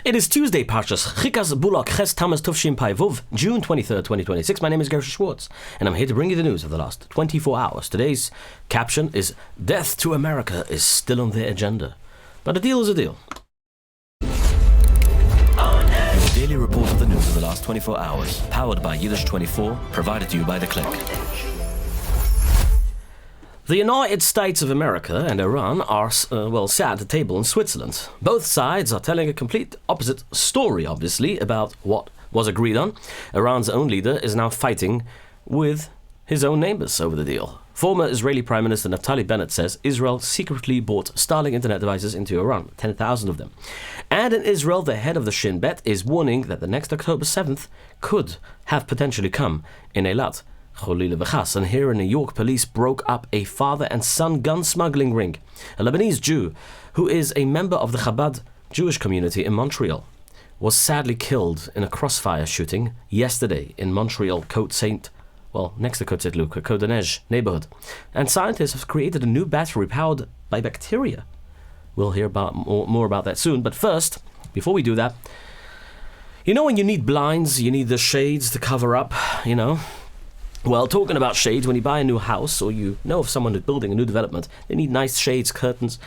It is Tuesday, Parshas Chikas Bulak Ches Tamas Tufshin Pai Vuv, June 23rd, 2026. My name is Gershy Schwarcz, and I'm here to bring you the news of the last 24 hours. Today's caption is Death to America is still on their agenda. But a deal is a deal. Your daily report of the news of the last 24 hours, powered by Yiddish24, provided to you by The Click. The United States of America and Iran are, sat at the table in Switzerland. Both sides are telling a complete opposite story, obviously, about what was agreed on. Iran's own leader is now fighting with his own neighbors over the deal. Former Israeli Prime Minister Naftali Bennett says Israel secretly bought Starlink internet devices into Iran, 10,000 of them. And in Israel, the head of the Shin Bet is warning that the next October 7th could have potentially come in Eilat. And here in New York, police broke up a father and son gun smuggling ring. A Lebanese Jew, who is a member of the Chabad Jewish community in Montreal, was sadly killed in a crossfire shooting yesterday in Montreal, next to Côte Saint-Luc, Côte des Neiges neighborhood. And scientists have created a new battery powered by bacteria. We'll hear more about that soon. But first, before we do that, when you need blinds, you need the shades to cover up, Well, talking about shades, when you buy a new house or you know of someone who's building a new development, they need nice shades, curtains,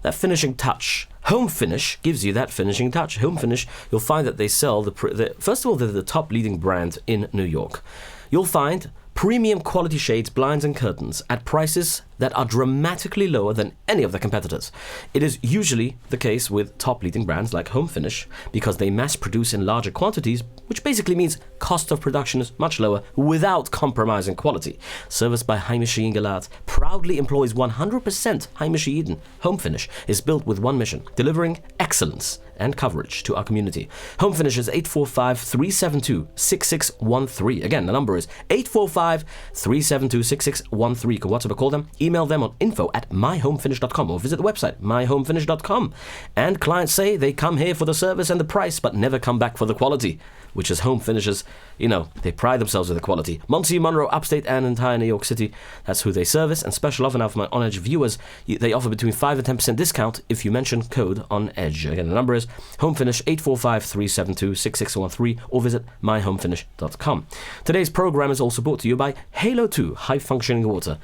that finishing touch. Home Finish gives you that finishing touch. Home Finish, you'll find that they sell, first of all, they're the top leading brand in New York. You'll find premium quality shades, blinds and curtains at prices that are dramatically lower than any of their competitors. It is usually the case with top leading brands like Home Finish because they mass produce in larger quantities, which basically means cost of production is much lower without compromising quality. Serviced by Haimishi Ingelat, proudly employs 100% Haimishi Eden. Home Finish is built with one mission, delivering excellence and coverage to our community. Home Finish is 845-372-6613. Again, the number is 845-372-6613. You can WhatsApp or call them. Email them on info@myhomefinish.com or visit the website myhomefinish.com. And clients say they come here for the service and the price, but never come back for the quality, which is Home Finish's, they pride themselves with the quality. Monsey, Monroe, Upstate, and entire New York City, that's who they service. And special offer now for my On Edge viewers, they offer between 5 and 10% discount if you mention code On Edge. Again, the number is Home Finish 845-372-6613 or visit myhomefinish.com. Today's program is also brought to you by Halo 2 High Functioning Water.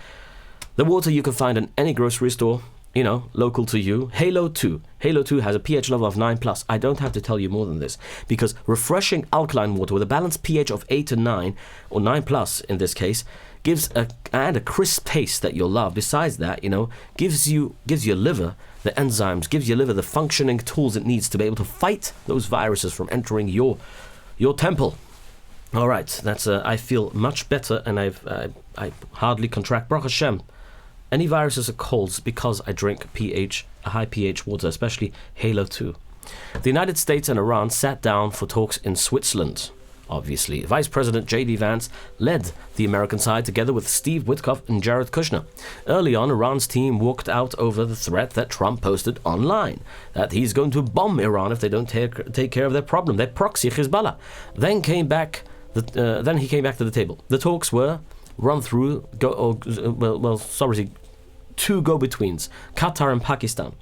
The water you can find in any grocery store, local to you. Halo 2. Halo 2 has a pH level of 9+. I don't have to tell you more than this, because refreshing alkaline water with a balanced pH of 8 to 9, or 9+ in this case, gives a crisp taste that you'll love. Besides that, gives your liver the enzymes, gives your liver the functioning tools it needs to be able to fight those viruses from entering your temple. All right, that's I feel much better, and I hardly contract, Baruch Hashem, any viruses or colds because I drink a high pH water, especially Halo 2. The United States and Iran sat down for talks in Switzerland. Obviously, Vice President J.D. Vance led the American side together with Steve Witkoff and Jared Kushner. Early on, Iran's team walked out over the threat that Trump posted online, that he's going to bomb Iran if they don't take care of their problem, their proxy Hezbollah. Then he came back to the table. The talks were run through two go-betweens, Qatar and Pakistan.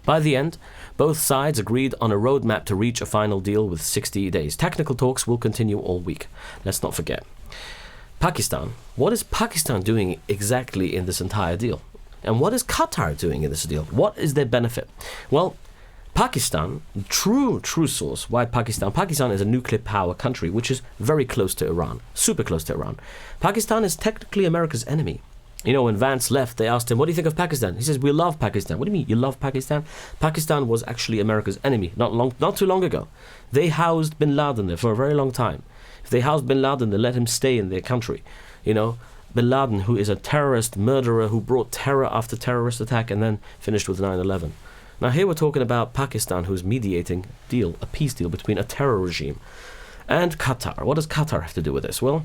By the end, both sides agreed on a roadmap to reach a final deal with 60 days. Technical talks will continue all week. Let's not forget. Pakistan. What is Pakistan doing exactly in this entire deal? And what is Qatar doing in this deal? What is their benefit? Well, Pakistan, true source, why Pakistan? Pakistan is a nuclear power country which is very close to Iran, super close to Iran. Pakistan is technically America's enemy. When Vance left, they asked him, what do you think of Pakistan? He says, we love Pakistan. What do you mean, you love Pakistan? Pakistan was actually America's enemy not too long ago. They housed bin Laden there for a very long time. If they housed bin Laden, they let him stay in their country. Bin Laden, who is a terrorist murderer who brought terror after terrorist attack and then finished with 9/11. Now here we're talking about Pakistan, who's mediating a peace deal between a terror regime and Qatar. What does Qatar have to do with this? Well,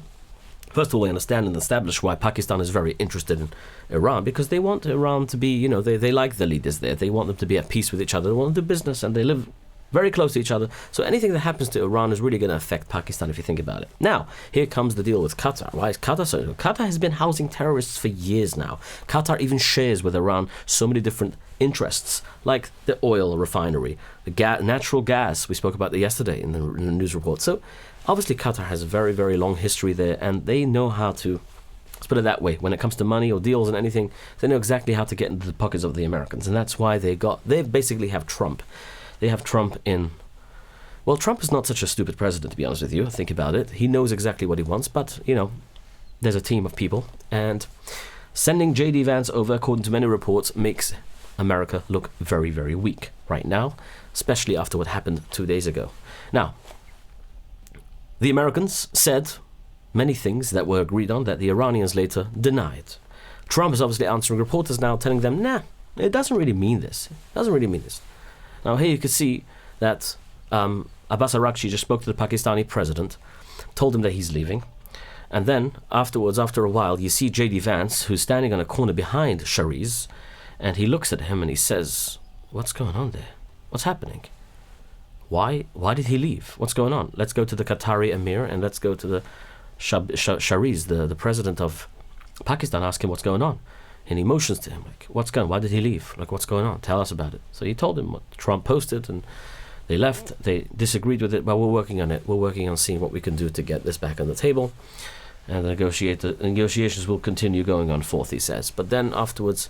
first of all, we understand and establish why Pakistan is very interested in Iran, because they want Iran to be, they like the leaders there. They want them to be at peace with each other. They want to do business, and they live very close to each other. So anything that happens to Iran is really going to affect Pakistan if you think about it. Now, here comes the deal with Qatar. Why is Qatar so? Qatar has been housing terrorists for years now. Qatar even shares with Iran so many different interests, like the oil refinery, the natural gas. We spoke about that yesterday in the news report. So obviously Qatar has a very, very long history there, and they know how to, let's put it that way, when it comes to money or deals and anything, they know exactly how to get into the pockets of the Americans. And that's why they basically have Trump. They have Trump in, well, Trump is not such a stupid president, to be honest with you. Think about it. He knows exactly what he wants, but, there's a team of people. And sending J.D. Vance over, according to many reports, makes America look very, very weak right now, especially after what happened 2 days ago. Now, the Americans said many things that were agreed on that the Iranians later denied. Trump is obviously answering reporters now, telling them, nah, it doesn't really mean this. It doesn't really mean this. Now here you can see that Abbas Araghchi just spoke to the Pakistani president, told him that he's leaving. And then afterwards, after a while, you see J.D. Vance, who's standing on a corner behind Shariz, and he looks at him and he says, what's going on there? What's happening? Why did he leave? What's going on? Let's go to the Qatari Emir and let's go to the Shariz, the president of Pakistan, ask him what's going on. And he motions to him, like, what's going on? Why did he leave? Like, what's going on? Tell us about it. So he told him what Trump posted, and they left. They disagreed with it, but we're working on it. We're working on seeing what we can do to get this back on the table. And the negotiations will continue going on forth, he says. But then afterwards,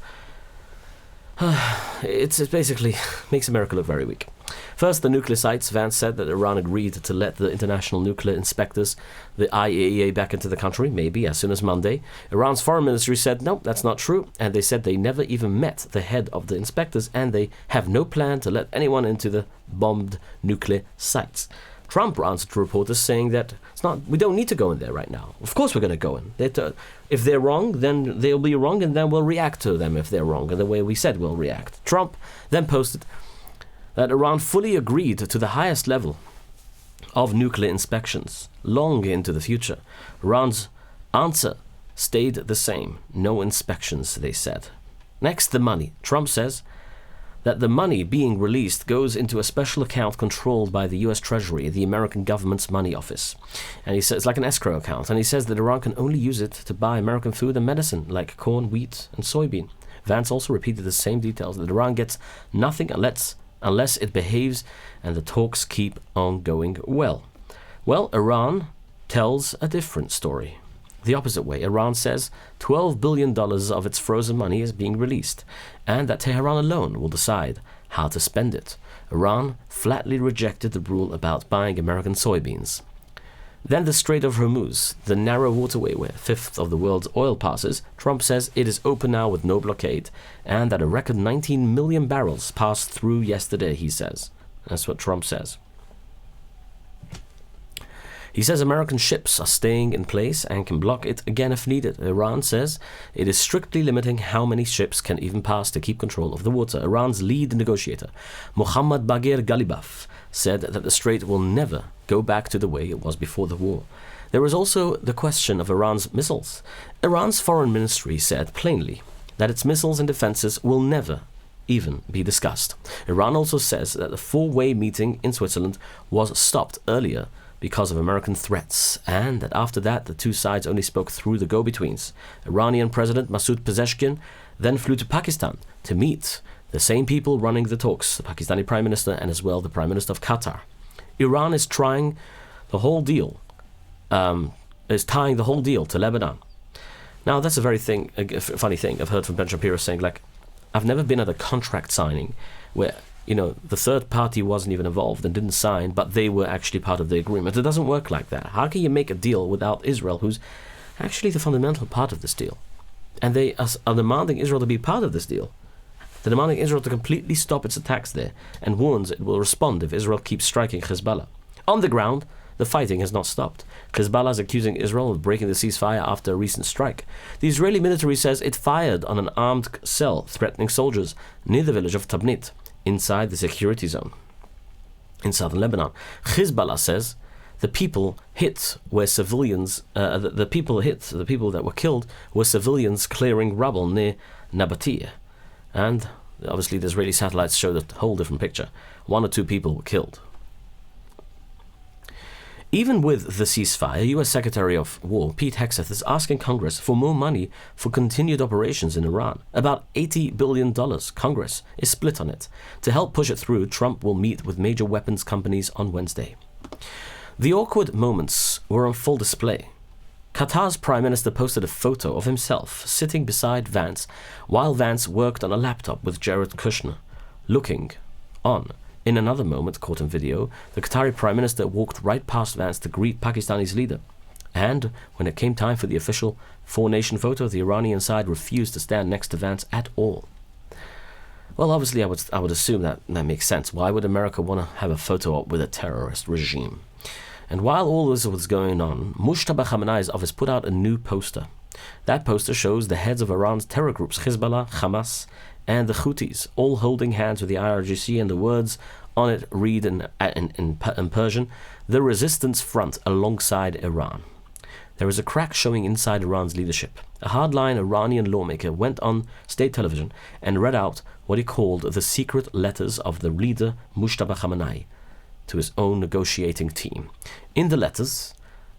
it's basically makes America look very weak. First, the nuclear sites. Vance said that Iran agreed to let the international nuclear inspectors, the IAEA, back into the country, maybe as soon as Monday. Iran's foreign ministry said, no, that's not true. And they said they never even met the head of the inspectors, and they have no plan to let anyone into the bombed nuclear sites. Trump answered to reporters saying that we don't need to go in there right now. Of course we're going to go in. If they're wrong, then they'll be wrong, and then we'll react to them if they're wrong, in the way we said we'll react. Trump then posted that Iran fully agreed to the highest level of nuclear inspections long into the future. Iran's answer stayed the same. No inspections, they said. Next, the money. Trump says that the money being released goes into a special account controlled by the U.S. Treasury, the American government's money office. And he says it's like an escrow account. And he says that Iran can only use it to buy American food and medicine, like corn, wheat, and soybean. Vance also repeated the same details, that Iran gets nothing unless it behaves, and the talks keep on going well. Well, Iran tells a different story. The opposite way. Iran says $12 billion of its frozen money is being released, and that Tehran alone will decide how to spend it. Iran flatly rejected the rule about buying American soybeans. Then the Strait of Hormuz, the narrow waterway where a fifth of the world's oil passes. Trump says it is open now with no blockade, and that a record 19 million barrels passed through yesterday, he says. That's what Trump says. He says American ships are staying in place and can block it again if needed. Iran says it is strictly limiting how many ships can even pass to keep control of the water. Iran's lead negotiator, Mohammad Baghir Ghalibaf, said that the strait will never go back to the way it was before the war. There is also the question of Iran's missiles. Iran's foreign ministry said plainly that its missiles and defenses will never even be discussed. Iran also says that the four-way meeting in Switzerland was stopped earlier because of American threats, and that after that the two sides only spoke through the go-betweens. Iranian President Masoud Pezeshkian then flew to Pakistan to meet the same people running the talks, the Pakistani Prime Minister and as well the Prime Minister of Qatar. Iran is trying the whole deal, tying the whole deal to Lebanon. Now that's a very funny thing. I've heard from Ben Shapiro saying, like, I've never been at a contract signing where, the third party wasn't even involved and didn't sign, but they were actually part of the agreement. It doesn't work like that. How can you make a deal without Israel, who's actually the fundamental part of this deal? And they are demanding Israel to be part of this deal. They're demanding Israel to completely stop its attacks there, and warns it will respond if Israel keeps striking Hezbollah. On the ground, the fighting has not stopped. Hezbollah is accusing Israel of breaking the ceasefire after a recent strike. The Israeli military says it fired on an armed cell threatening soldiers near the village of Tabnit, inside the security zone in southern Lebanon. Hezbollah says the people hit were civilians. The people that were killed were civilians clearing rubble near Nabatea, and Obviously, the Israeli satellites showed a whole different picture. 1 or 2 people were killed. Even with the ceasefire, U.S. Secretary of War Pete Hegseth is asking Congress for more money for continued operations in Iran. About $80 billion. Congress is split on it. To help push it through, Trump will meet with major weapons companies on Wednesday. The awkward moments were on full display. Qatar's Prime Minister posted a photo of himself sitting beside Vance while Vance worked on a laptop with Jared Kushner, looking on. In another moment, caught in video, the Qatari Prime Minister walked right past Vance to greet Pakistani's leader. And when it came time for the official four-nation photo, the Iranian side refused to stand next to Vance at all. Well, obviously, I would assume that makes sense. Why would America want to have a photo op with a terrorist regime? And while all this was going on, Mujtaba Khamenei's office put out a new poster. That poster shows the heads of Iran's terror groups Hezbollah, Hamas, and the Houthis, all holding hands with the IRGC, and the words on it read in Persian, "The Resistance Front alongside Iran." There is a crack showing inside Iran's leadership. A hardline Iranian lawmaker went on state television and read out what he called the secret letters of the leader Mujtaba Khamenei to his own negotiating team. In the letters,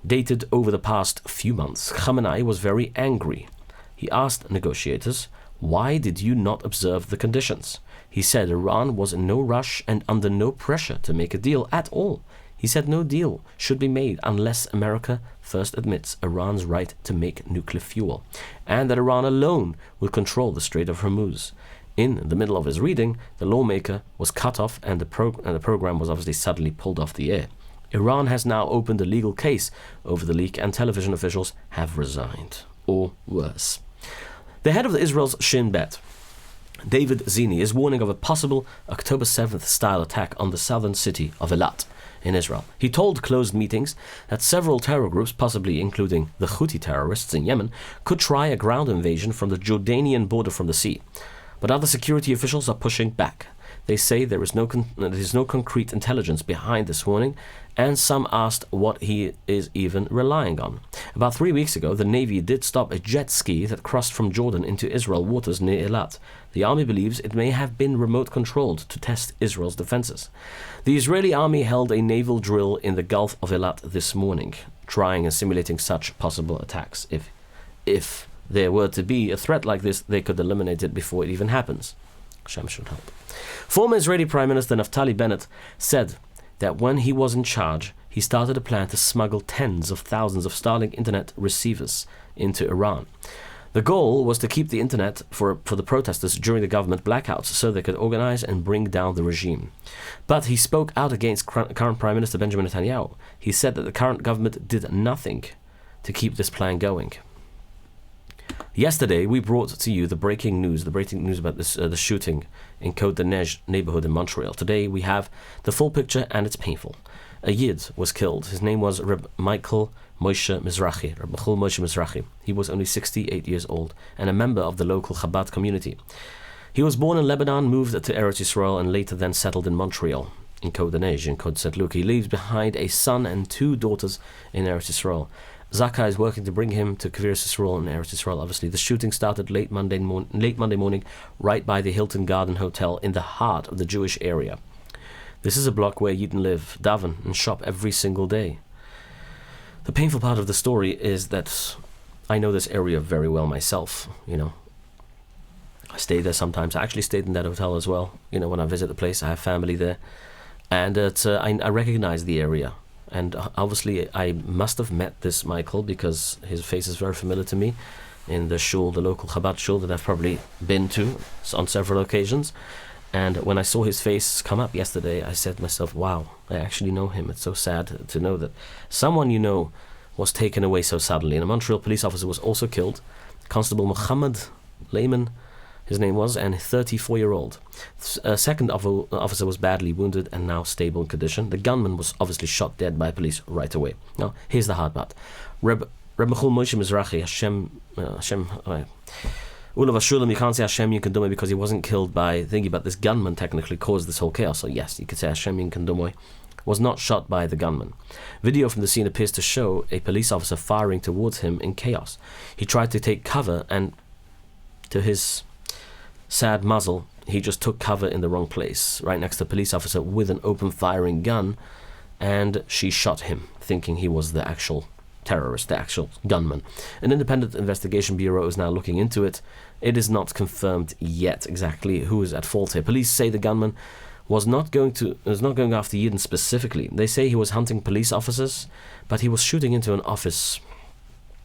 dated over the past few months, Khamenei was very angry. He asked negotiators, "Why did you not observe the conditions?" He said Iran was in no rush and under no pressure to make a deal at all. He said no deal should be made unless America first admits Iran's right to make nuclear fuel, and that Iran alone will control the Strait of Hormuz. In the middle of his reading, the lawmaker was cut off and the program was obviously suddenly pulled off the air. Iran has now opened a legal case over the leak, and television officials have resigned. Or worse. The head of Israel's Shin Bet, David Zini, is warning of a possible October 7th style attack on the southern city of Eilat in Israel. He told closed meetings that several terror groups, possibly including the Houthi terrorists in Yemen, could try a ground invasion from the Jordanian border from the sea. But other security officials are pushing back. They say there is no concrete intelligence behind this warning, and some asked what he is even relying on. About 3 weeks ago, the Navy did stop a jet ski that crossed from Jordan into Israel waters near Eilat. The army believes it may have been remote-controlled to test Israel's defenses. The Israeli army held a naval drill in the Gulf of Eilat this morning, trying and simulating such possible attacks. If there were to be a threat like this, they could eliminate it before it even happens. Hashem should help. Former Israeli Prime Minister Naftali Bennett said that when he was in charge, he started a plan to smuggle tens of thousands of Starlink internet receivers into Iran. The goal was to keep the internet for the protesters during the government blackouts so they could organize and bring down the regime. But he spoke out against current Prime Minister Benjamin Netanyahu. He said that the current government did nothing to keep this plan going. Yesterday, we brought to you the breaking news about the shooting in Côte d'Ivoire neighborhood in Montreal. Today, we have the full picture, and it's painful. A Yid was killed. His name was Reb Michael Moshe Mizrahi, Reb Hakol Moshe Mizrahi. He was only 68 years old and a member of the local Chabad community. He was born in Lebanon, moved to Eretz Yisrael, and later then settled in Montreal, in Côte d'Ivoire, in Côte Saint-Luc. He leaves behind a son and 2 daughters in Eretz Yisrael. Zaka is working to bring him to Kiryas Yisrael and Eretz Yisrael. Obviously, the shooting started late Monday morning, right by the Hilton Garden Hotel in the heart of the Jewish area. This is a block where Yidden live, daven, and shop every single day. The painful part of the story is that I know this area very well myself. I stay there sometimes. I actually stayed in that hotel as well. When I visit the place, I have family there, and I recognize the area. And obviously, I must have met this Michael because his face is very familiar to me in the shul, the local Chabad shul that I've probably been to on several occasions. And when I saw his face come up yesterday, I said to myself, wow, I actually know him. It's so sad to know that someone was taken away so suddenly. And a Montreal police officer was also killed. Constable Mohammed Lehman, his name was, and a 34-year-old. A second officer was badly wounded and now stable in condition. The gunman was obviously shot dead by police right away. Now, here's the hard part. Reb Hakol Moshe Mizrahi, Hashem, Ulav Hashulam, you can't say Hashem Yinkandomoy because he wasn't killed by thinking, but this gunman technically caused this whole chaos. So yes, you could say Hashem Yinkandomoy was not shot by the gunman. Video from the scene appears to show a police officer firing towards him in chaos. He tried to take cover and, to his sad muzzle, he just took cover in the wrong place, right next to a police officer with an open firing gun, and she shot him, thinking he was the actual terrorist, the actual gunman. An independent investigation bureau is now looking into it. It is not confirmed yet exactly who is at fault here. Police say the gunman was not going after Yidden specifically. They say he was hunting police officers, but he was shooting into an office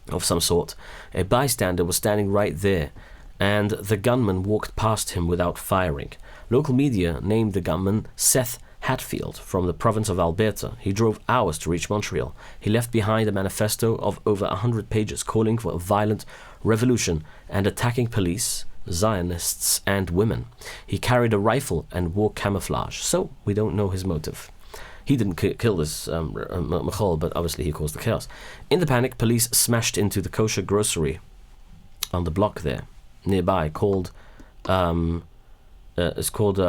of some sort. A bystander was standing right there, and the gunman walked past him without firing. Local media named the gunman Seth Hatfield from the province of Alberta. He drove hours to reach Montreal. He left behind a manifesto of over 100 pages calling for a violent revolution and attacking police, Zionists, and women. He carried a rifle and wore camouflage, so we don't know his motive. He didn't kill this Hakol, but obviously he caused the chaos. In the panic, police smashed into the kosher grocery on the block there, nearby, called I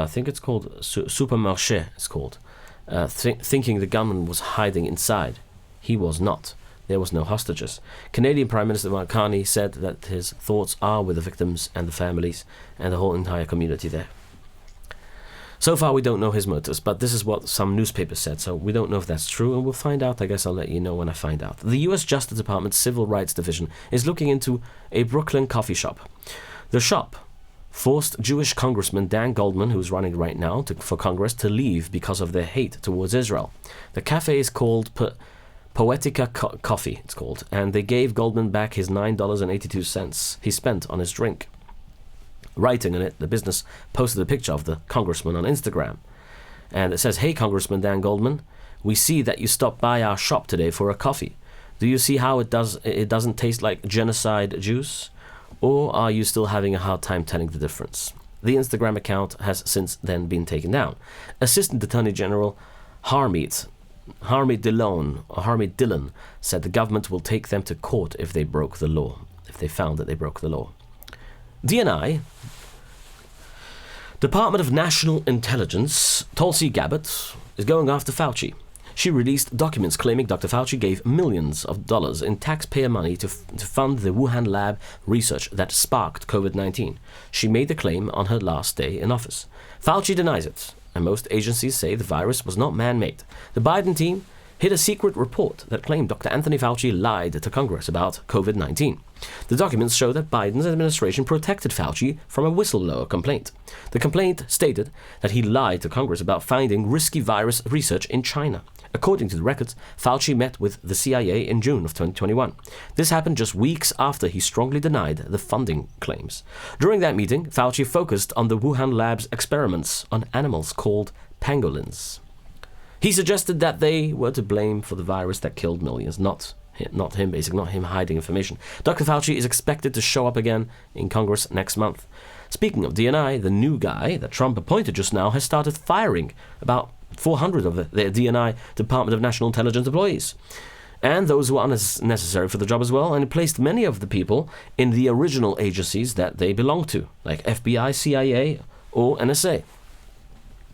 think it's called Supermarché, it's called, thinking the gunman was hiding inside. He was not. There was no hostages. Canadian Prime Minister Mark Carney said that his thoughts are with the victims and the families and the whole entire community there. So far we don't know his motives, but this is what some newspapers said, so we don't know if that's true, and we'll find out. I guess I'll let you know when I find out. The US Justice Department's Civil Rights Division is looking into a Brooklyn coffee shop. The shop forced Jewish Congressman Dan Goldman, who's running right now for Congress, to leave because of their hate towards Israel. The cafe is called Poetica Coffee, it's called, and they gave Goldman back his $9.82 he spent on his drink. Writing in it, the business posted a picture of the congressman on Instagram. And it says, "Hey, Congressman Dan Goldman, we see that you stopped by our shop today for a coffee. Do you see how it doesn't taste like genocide juice? Or are you still having a hard time telling the difference?" The Instagram account has since then been taken down. Assistant Attorney General Harmeet Dillon said the government will take them to court if they broke the law, if they found that they broke the law. DNI, Department of National Intelligence, Tulsi Gabbard, is going after Fauci. She released documents claiming Dr. Fauci gave millions of dollars in taxpayer money to fund the Wuhan lab research that sparked COVID-19. She made the claim on her last day in office. Fauci denies it, and most agencies say the virus was not man-made. The Biden team hid a secret report that claimed Dr. Anthony Fauci lied to Congress about COVID-19. The documents show that Biden's administration protected Fauci from a whistleblower complaint. The complaint stated that he lied to Congress about finding risky virus research in China. According to the records, Fauci met with the CIA in June of 2021. This happened just weeks after he strongly denied the funding claims. During that meeting, Fauci focused on the Wuhan lab's experiments on animals called pangolins. He suggested that they were to blame for the virus that killed millions, not him, basically, not him hiding information. Dr. Fauci is expected to show up again in Congress next month. Speaking of DNI, the new guy that Trump appointed just now has started firing about 400 of the DNI, Department of National Intelligence employees, and those who are unnecessary for the job as well, and placed many of the people in the original agencies that they belong to, like FBI, CIA, or NSA.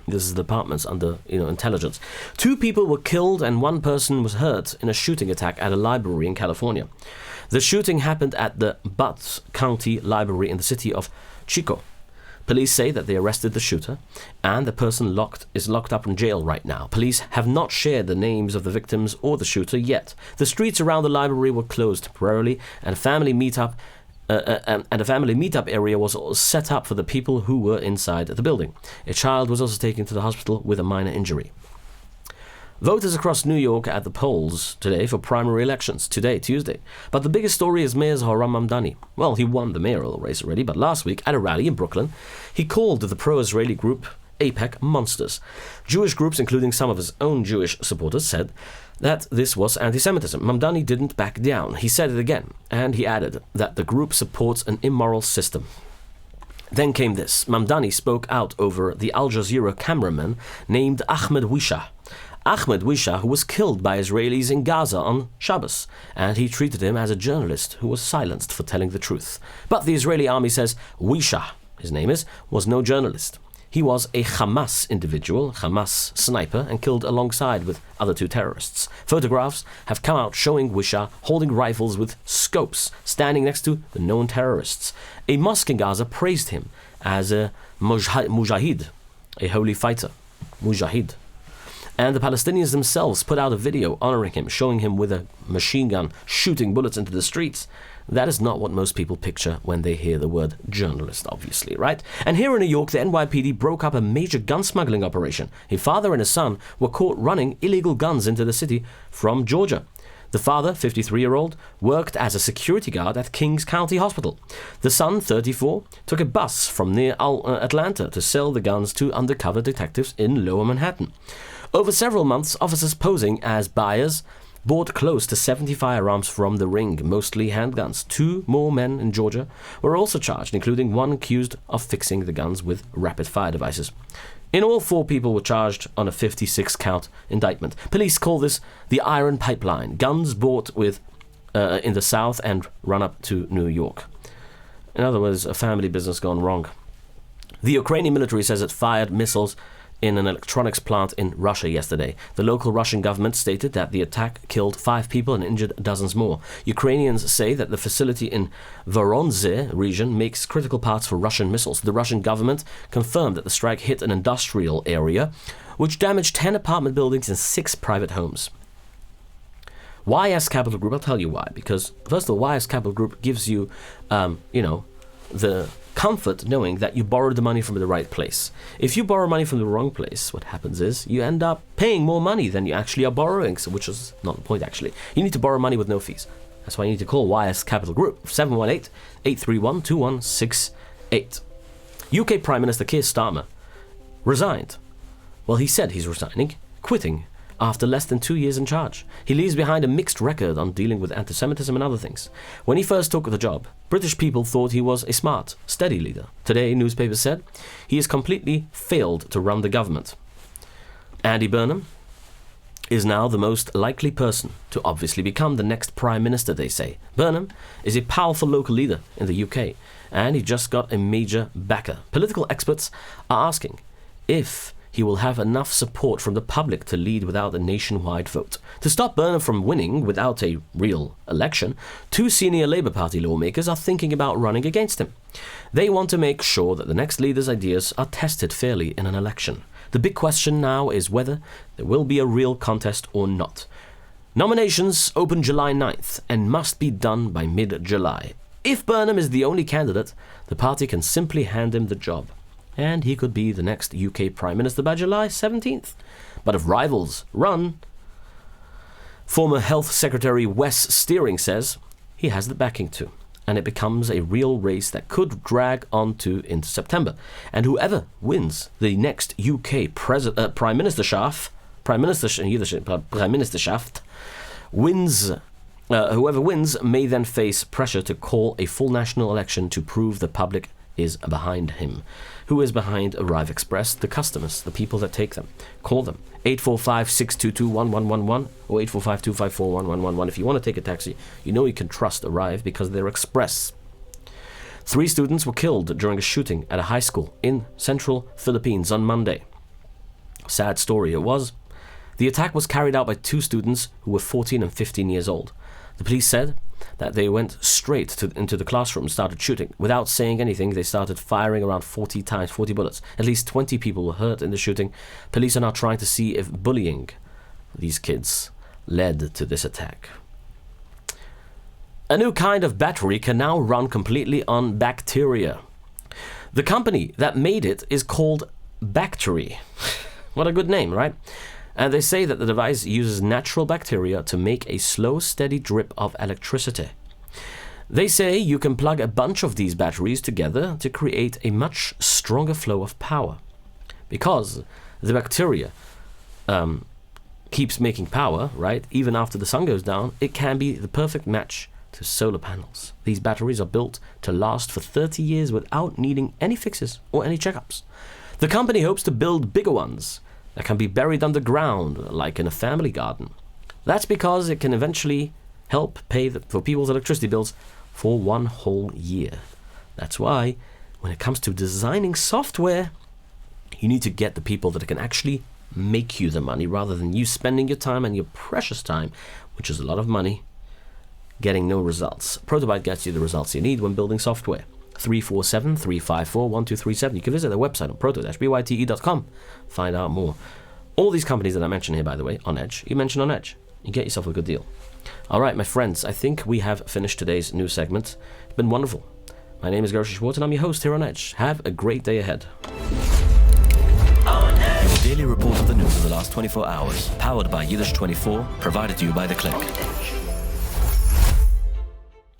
This is the departments under, intelligence. 2 people were killed and 1 person was hurt in a shooting attack at a library in California. The shooting happened at the Butte County Library in the city of Chico. Police say that they arrested the shooter, and the person is locked up in jail right now. Police have not shared the names of the victims or the shooter yet. The streets around the library were closed temporarily, and a family meetup area was set up for the people who were inside the building. A child was also taken to the hospital with a minor injury. Voters across New York at the polls today for primary elections, today, Tuesday. But the biggest story is Mayor Zohran Mamdani. Well, he won the mayoral race already, but last week at a rally in Brooklyn, he called the pro-Israeli group AIPAC monsters. Jewish groups, including some of his own Jewish supporters, said that this was anti-Semitism. Mamdani didn't back down. He said it again, and he added that the group supports an immoral system. Then came this. Mamdani spoke out over the Al Jazeera cameraman named Ahmed Wisha. Ahmed Wisha, who was killed by Israelis in Gaza on Shabbos, and he treated him as a journalist who was silenced for telling the truth. But the Israeli army says Wisha, his name is, was no journalist. He was a Hamas individual, Hamas sniper, and killed alongside with other 2 terrorists. Photographs have come out showing Wisha holding rifles with scopes, standing next to the known terrorists. A mosque in Gaza praised him as a mujahid, a holy fighter. Mujahid. And the Palestinians themselves put out a video honoring him, showing him with a machine gun shooting bullets into the streets. That is not what most people picture when they hear the word journalist, obviously, right? And here in New York, the NYPD broke up a major gun smuggling operation. A father and a son were caught running illegal guns into the city from Georgia. The father, 53-year-old, worked as a security guard at Kings County Hospital. The son, 34, took a bus from near Atlanta to sell the guns to undercover detectives in Lower Manhattan. Over several months, officers posing as buyers bought close to 70 firearms from the ring, mostly handguns. 2 more men in Georgia were also charged, including one accused of fixing the guns with rapid-fire devices. In all, 4 people were charged on a 56-count indictment. Police call this the Iron Pipeline, guns bought with in the South and run up to New York. In other words, a family business gone wrong. The Ukrainian military says it fired missiles in an electronics plant in Russia yesterday. The local Russian government stated that the attack killed 5 people and injured dozens more. Ukrainians say that the facility in Voronezh region makes critical parts for Russian missiles. The Russian government confirmed that the strike hit an industrial area, which damaged 10 apartment buildings and 6 private homes. YS Capital Group, I'll tell you why. Because, first of all, YS Capital Group gives you, the comfort knowing that you borrowed the money from the right place. If you borrow money from the wrong place, what happens is you end up paying more money than you actually are borrowing, which is not the point, actually. You need to borrow money with no fees. That's why you need to call YS Capital Group, 718-831-2168. UK Prime Minister Keir Starmer resigned. Well, he said he's resigning, quitting, after less than 2 years in charge. He leaves behind a mixed record on dealing with anti-Semitism and other things. When he first took the job, British people thought he was a smart, steady leader. Today, newspapers said he has completely failed to run the government. Andy Burnham is now the most likely person to obviously become the next Prime Minister, they say. Burnham is a powerful local leader in the UK, and he just got a major backer. Political experts are asking if he will have enough support from the public to lead without a nationwide vote. To stop Burnham from winning without a real election, 2 senior Labour Party lawmakers are thinking about running against him. They want to make sure that the next leader's ideas are tested fairly in an election. The big question now is whether there will be a real contest or not. Nominations open July 9th and must be done by mid-July. If Burnham is the only candidate, the party can simply hand him the job, and he could be the next UK Prime Minister by July 17th. But if rivals run, former Health Secretary Wes Steering says he has the backing to, and it becomes a real race that could drag on into September. And whoever wins the next UK Prime Ministerschaft, whoever wins may then face pressure to call a full national election to prove the public is behind him. Who is behind Arrive Express? The customers, the people that take them. Call them. 845-622-1111 or 845-254-1111. If you want to take a taxi, you know you can trust Arrive because they're express. 3 students were killed during a shooting at a high school in central Philippines on Monday. Sad story it was. The attack was carried out by 2 students who were 14 and 15 years old. The police said that they went straight into the classroom and started shooting. Without saying anything, they started firing around 40 times, 40 bullets. At least 20 people were hurt in the shooting. Police are now trying to see if bullying these kids led to this attack. A new kind of battery can now run completely on bacteria. The company that made it is called Bactery. What a good name, right? And they say that the device uses natural bacteria to make a slow, steady drip of electricity. They say you can plug a bunch of these batteries together to create a much stronger flow of power. Because the bacteria keeps making power, right? Even after the sun goes down, it can be the perfect match to solar panels. These batteries are built to last for 30 years without needing any fixes or any checkups. The company hopes to build bigger ones that can be buried underground, like in a family garden. That's because it can eventually help pay for people's electricity bills for 1 whole year. That's why, when it comes to designing software, you need to get the people that can actually make you the money, rather than you spending your time and your precious time, which is a lot of money, getting no results. Protobyte gets you the results you need when building software. 347-354-1237. You can visit their website on proto-byte.com. Find out more. All these companies that I mentioned here, by the way, on Edge, you mention on Edge. You get yourself a good deal. All right, my friends, I think we have finished today's news segment. It's been wonderful. My name is Gershy Schwarcz, and I'm your host here on Edge. Have a great day ahead. Your daily report of the news of the last 24 hours, powered by Yiddish24, provided to you by The Click.